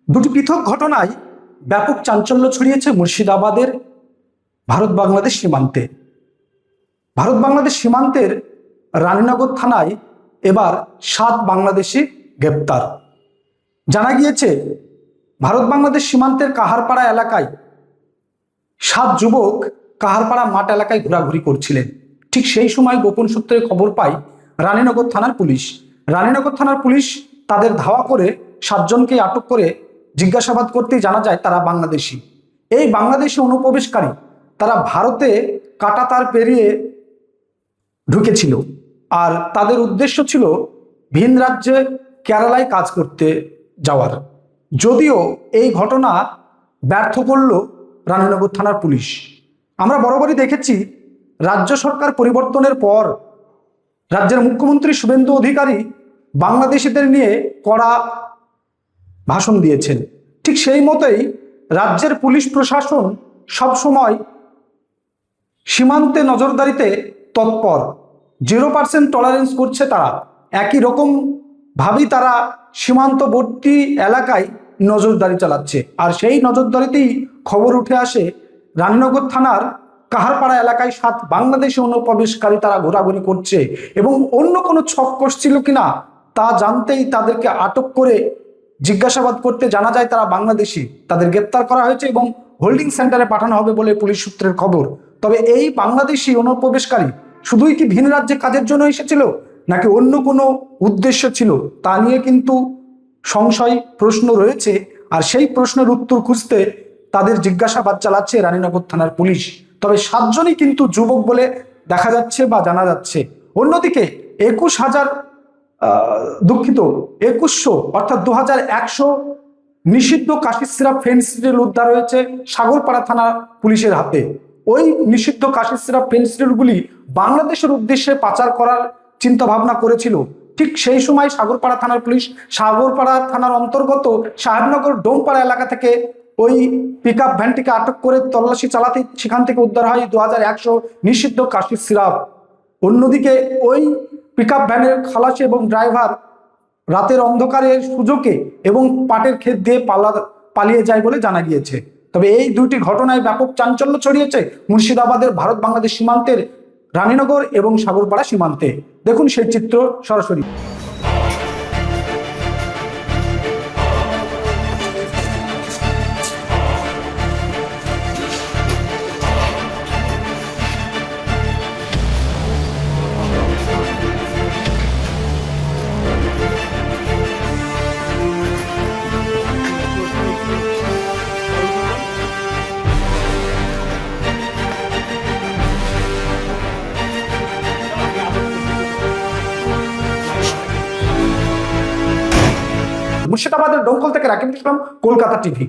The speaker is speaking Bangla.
দুটি পৃথক ঘটনায় ব্যাপক চাঞ্চল্য ছড়িয়েছে মুর্শিদাবাদের ভারত বাংলাদেশ সীমান্তে। ভারত বাংলাদেশ সীমান্তের রানীনগর থানায় এবার 7 বাংলাদেশি গ্রেপ্তার। জানা গিয়েছে ভারত বাংলাদেশ সীমান্তের কাহারপাড়া এলাকায় 7 যুবক কাহারপাড়া মাঠ এলাকায় ঘোরাঘুরি করছিলেন। ঠিক সেই সময় গোপন সূত্রে খবর পায় রানীনগর থানার পুলিশ। রানীনগর থানার পুলিশ তাদের ধাওয়া করে 7 জনকে আটক করে জিজ্ঞাসাবাদ করতেই জানা যায় তারা বাংলাদেশি। এই বাংলাদেশি অনুপ্রবেশকারী তারা ভারতে কাঁটাতার পেরিয়ে ঢুকেছিল, আর তাদের উদ্দেশ্য ছিল ভিন রাজ্যে কেরালায় কাজ করতে যাওয়ার। যদিও এই ঘটনা ব্যর্থ করল রানীনগর থানার পুলিশ। আমরা বরাবরই দেখেছি রাজ্য সরকার পরিবর্তনের পর রাজ্যের মুখ্যমন্ত্রী শুভেন্দু অধিকারী বাংলাদেশিদের নিয়ে কড়া ভাষণ দিয়েছেন। ঠিক সেই মতোই রাজ্যের পুলিশ প্রশাসন সবসময় সীমান্তে নজরদারিতে তৎপর। 0% টলারেন্স করছে তারা। একই রকম ভাবেই তারা সীমান্তবর্তী এলাকায় নজরদারি চালাচ্ছে। আর সেই নজরদারিতেই খবর উঠে আসে রানীনগর থানার কাহারপাড়া এলাকায় 7 বাংলাদেশি অনুপ্রবেশকারী তারা ঘোরাঘুরি করছে, এবং অন্য কোনো ছক কষছিল কিনা তা জানতেই তাদেরকে আটক করে জিজ্ঞাসাবাদ করতে জানা যায় তারা বাংলাদেশি। তাদের গ্রেপ্তার করা হয়েছে এবং হোল্ডিং সেন্টারে পাঠানো হবে বলে পুলিশ সূত্রের খবর। তবে এই বাংলাদেশি অনুপ্রবেশকারী শুধুই কি ভিন রাজ্যে কাজের জন্য এসেছিল নাকি অন্য কোনো উদ্দেশ্য ছিল তা নিয়ে কিন্তু সংশয় প্রশ্ন রয়েছে। আর সেই প্রশ্নের উত্তর খুঁজতে তাদের জিজ্ঞাসাবাদ চালাচ্ছে রানীনগর থানার পুলিশ। তবে 7 জনই কিন্তু যুবক বলে দেখা যাচ্ছে বা জানা যাচ্ছে। অন্যদিকে 2100 অর্থাৎ 2100 নিষিদ্ধ কাশির সিরাপ ফেনসিডিল উদ্ধার হয়েছে সাগরপাড়া থানা পুলিশের হাতে। ওই নিষিদ্ধ কাশির সিরাপ ফেনসিডিলগুলি বাংলাদেশের উদ্দেশ্যে পাচার করার চিন্তা ভাবনা করেছিল। ঠিক সেই সময় সাগরপাড়া থানার পুলিশ সাগরপাড়া থানার অন্তর্গত সাহেবনগর ডোমপাড়া এলাকা থেকে ওই পিকআপ ভ্যানটিকে আটক করে তল্লাশি চালাতে সেখান থেকে উদ্ধার হয় 2100 নিষিদ্ধ কাশির সিরাপ। অন্যদিকে ওই পিকআপ ভ্যানের খালাসি এবং ড্রাইভার রাতের অন্ধকারের সুযোগে এবং পাটের ক্ষেত দিয়ে পালিয়ে যায় বলে জানা গিয়েছে। তবে এই দুইটি ঘটনায় ব্যাপক চাঞ্চল্য ছড়িয়েছে মুর্শিদাবাদের ভারত বাংলাদেশ সীমান্তের রানীনগর এবং সাগরপাড়া সীমান্তে। দেখুন সেই চিত্র সরাসরি। মুর্শিদাবাদের ডোমকল থেকে রাকিব ইসলাম, কলকাতা টিভি।